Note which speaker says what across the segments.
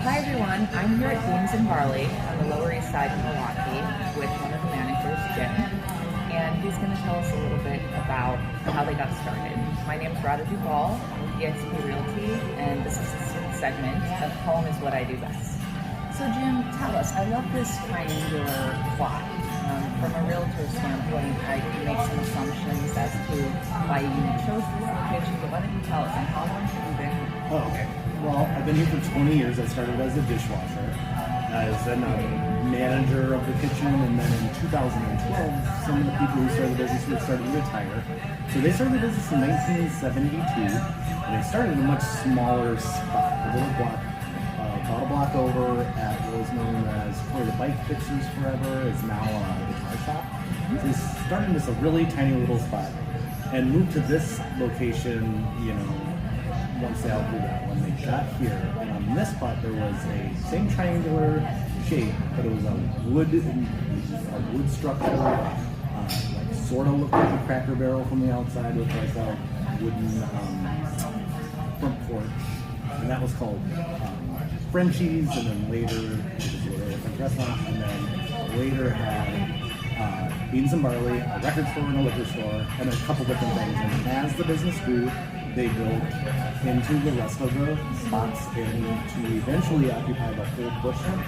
Speaker 1: Hi everyone, I'm here at Beans and Barley on the Lower East Side in Milwaukee with one of the managers, Jim, and he's going to tell us a little bit about how they got started. My name is Rada Duvall, I'm with eXp Realty, and this is the segment of Home is What I Do Best. So Jim, tell us, I love this triangular plot. From a realtor standpoint, I can make some assumptions as to why you chose this location, but why don't you tell us, and how long have you been here?
Speaker 2: Oh, okay. Well, I've been here for 20 years. I started as a dishwasher, as then a manager of the kitchen, and then in 2012, some of the people who started the business were starting to retire. So they started the business in 1972, and they started in a much smaller spot, a little block, about a block over at what was known as probably the Bike Fixers Forever. It's now a guitar shop. So they started in just a really tiny little spot, and moved to this location, once they outgrew that one. They got here, and on this spot there was a same triangular shape, but it was a wood structure, like sort of looked like a Cracker Barrel from the outside with like a wooden front porch, and that was called Frenchie's. And then later it was a different restaurant, and then later had Beans and Barley, a record store and a liquor store, and a couple different things. And as the business grew, they built into the rest of the spots and to eventually occupy the whole footprint.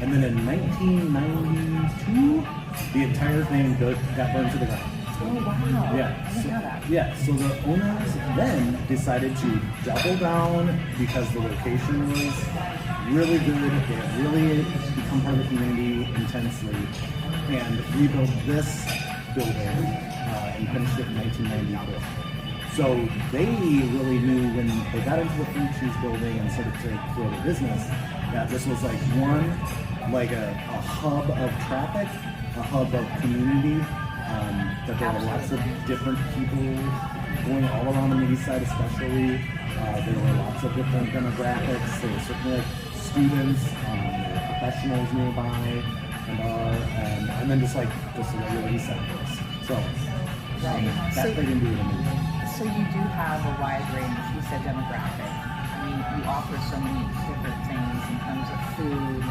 Speaker 2: And then in 1992, the entire thing got burned to the ground.
Speaker 1: Oh wow!
Speaker 2: Yeah. So the owners then decided to double down because the location was really good. They had really become part of the community intensely, and rebuilt this building and finished it in 1994. So they really knew when they got into the food cheese building and started to grow the business that this was like a hub of traffic, a hub of community, that there were lots of different people going all around the east side especially. There were lots of different demographics. There were certainly like students, there were professionals nearby, and then just a regular east side place. So that played into it immediately.
Speaker 1: So you do have a wide range, you said demographic. I mean, you offer so many different things in terms of food,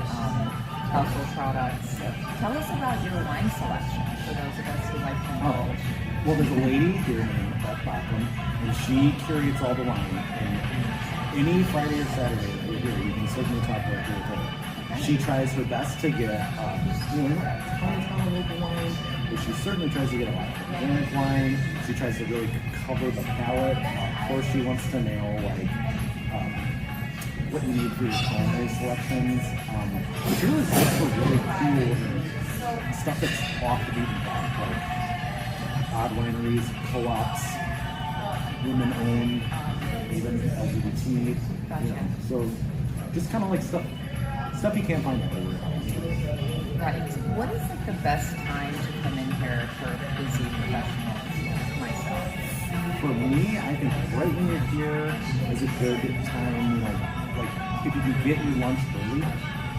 Speaker 1: household products. Tell us about your wine selection for those of us who like to know.
Speaker 2: Well, there's a lady here named Beth Bachman, and she curates all the wine. And any Friday or Saturday that you're here, you can certainly talk to her. She tries her best to get, not a ton of local wine, but she certainly tries to get a lot of organic wine. She tries to really cover the palate. Of course, she wants to nail what you need for your culinary selections. But she really looks for really cool stuff that's off the beaten path, like odd wineries, co-ops, women-owned, even LGBT. So just kind of like stuff you can't find everywhere.
Speaker 1: Right. What is the best time to come in here for busy professionals like myself?
Speaker 2: For me, I think right when you're here is a good time. Like if you can get your lunch early,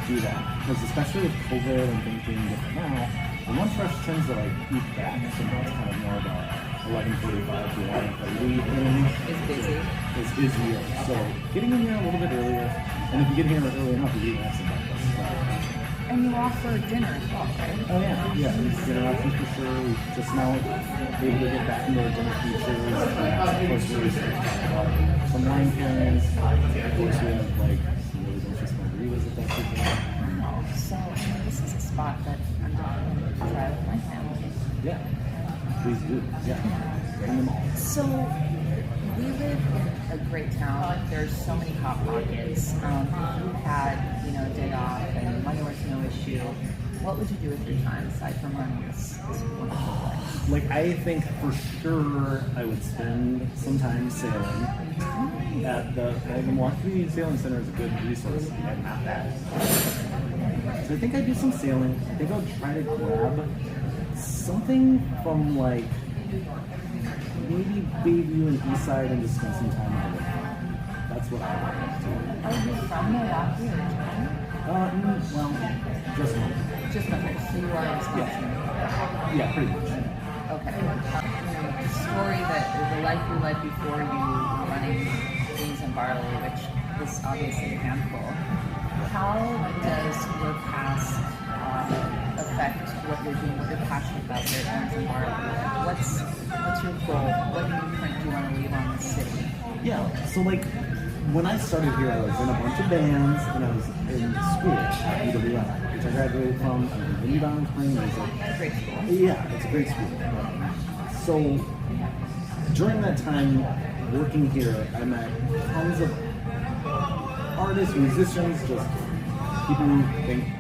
Speaker 2: do that. Because especially with COVID and things being different now, the lunch rush tends to eat back. So now it's kind of more about 11:45 to 11:30.
Speaker 1: Is busy.
Speaker 2: Is busier. So getting in here a little bit earlier, and if you get here early enough, you can have some breakfast.
Speaker 1: And you offer dinner as well, right?
Speaker 2: Oh yeah. There's dinner options for sure. We just now able to get back into our dinner features. Of course, we start to talk about some wine pairings. Of course, we have some really delicious margaritas if that's your thing.
Speaker 1: So this is a spot that I'm definitely going to try with my family.
Speaker 2: Yeah, please do. Yeah, bring them all.
Speaker 1: So we live in a great town. There's so many hot pockets. If you had, a day off and money was no issue, what would you do with your time aside from running this wonderful place?
Speaker 2: I think for sure I would spend some time sailing. At the Milwaukee Sailing Center is a good resource and not bad. So I think I'd do some sailing. I think I would try to grab something from maybe Bayview and Eastside and just spend some time on the lake. That's what I would like to do.
Speaker 1: Are you from Milwaukee originally?
Speaker 2: Well, just one.
Speaker 1: Just okay. So you are in Wisconsin?
Speaker 2: Yeah, pretty much.
Speaker 1: Okay. The story the life you led before you were running Beans and Barley, which is obviously a handful. us here at Beans and Barley? What's your goal? What imprint do you want to leave on the city?
Speaker 2: Yeah, so like when I started here, I was in a bunch of bands and I was in school at UWM, which I graduated from. I continued on playing music.
Speaker 1: It's a great school.
Speaker 2: Yeah, it's a great school. So during that time working here, I met tons of artists, musicians, just people who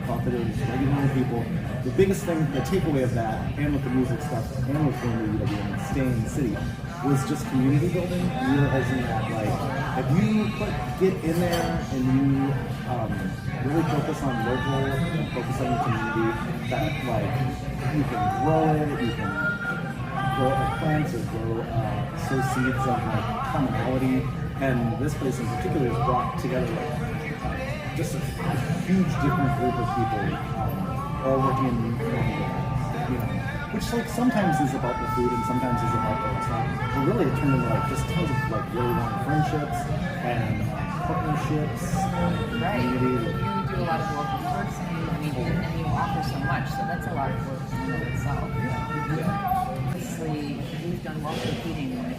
Speaker 2: thought that it was regular people. The biggest thing, the takeaway of that, and with the music stuff, and with going to UWM and staying in the city, was just community building. Realizing that, like, if you get in there and you really focus on local and focus on the community, that like you can grow it, you can grow plants or sow seeds of like commonality. And this place in particular has brought together just a huge different group of people, all working in one day, which like sometimes is about the food and sometimes is about the stuff. But really it turned into like just tons of like really long friendships and partnerships and community.
Speaker 1: You do a lot of local sourcing, and you offer so much, so that's a lot of work in and of itself. Obviously, we've done well competing with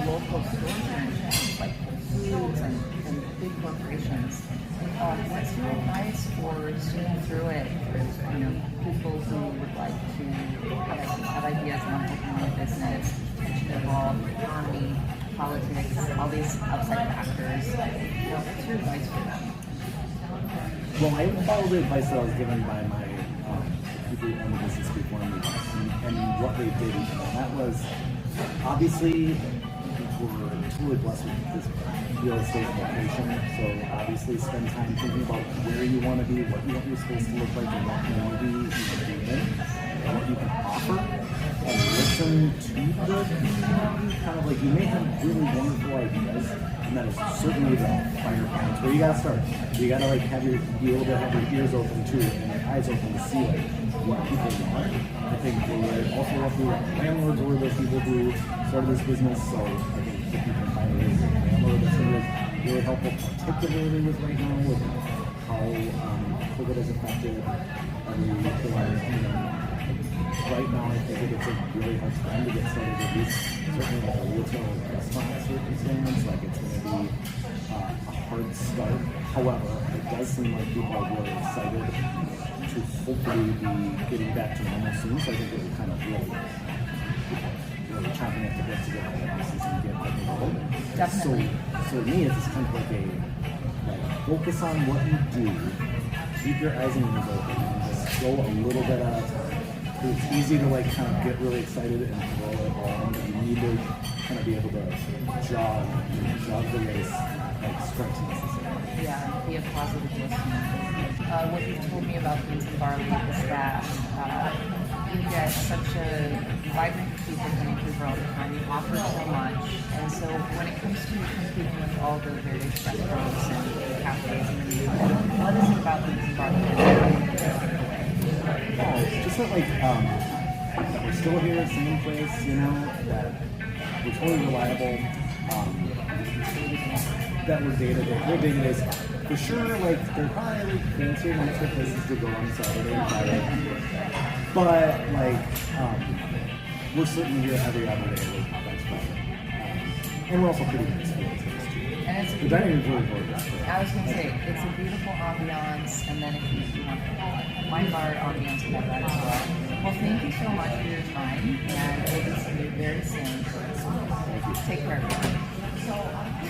Speaker 1: local stores and chains like Whole Foods and big corporations. What's your advice for seeing through it for people who would like to have ideas on opening a business, which involve economy, politics, all these outside factors? What's your advice for them?
Speaker 2: Well, I would follow the advice that I was given by my people who owned the business before me and what they did. And that was obviously we're totally blessed with this real estate location. So obviously spend time thinking about where you want to be, what you want your space to look like, and what community you want to be in, and what you can offer. And listen to the community. Kind of like you may have really wonderful ideas, and that is certainly the fire points where you gotta start. You gotta like be able to have your ears open too, and your eyes open to see like what people want. I think we're also lucky that landlords were the people who started this business, so I think if you can find a landlord that's going to be really helpful, particularly with right now with how COVID has affected everything. Right now, I think it's a really hard time to get started, at least certainly like a Realtor or restaurant circumstance. Like it's going to be a hard start. However, it does seem like people are really excited to hopefully be getting back to normal soon. So I think we're kind of really chopping at the bit to get the business and get like a
Speaker 1: Definitely.
Speaker 2: So to me, it's just kind of like focus on what you do, keep your eyes and ears open, and just go a little bit at a time. It's easy to like kind of get really excited and throw it all, but you need to kind of be able to jog the race, like stretch necessarily.
Speaker 1: Yeah, be a positive listener. What you've told me about Beans and Barley is that you get such a vibrant people coming through all the time. You offer so much, and so when it comes to competing with all the various restaurants and cafes in the neighborhood, what is it about Beans and Barley that takes it away?
Speaker 2: Oh, it's just that we're still here, same place, that we're totally reliable, that we're day-to-day stuff. For sure, like, they're probably like fancier, nicer places to go on Saturday and Friday, but we're certainly here every other day, that's fine. And we're also pretty nice for those things too.
Speaker 1: And it's
Speaker 2: The dining room's really gorgeous.
Speaker 1: I was going to say, it's a beautiful ambiance, and then if you want wine bar ambiance, we have that as well. Well, thank you so much for your time, and we'll be seeing you very soon.
Speaker 2: Thank you.
Speaker 1: Take care, everyone.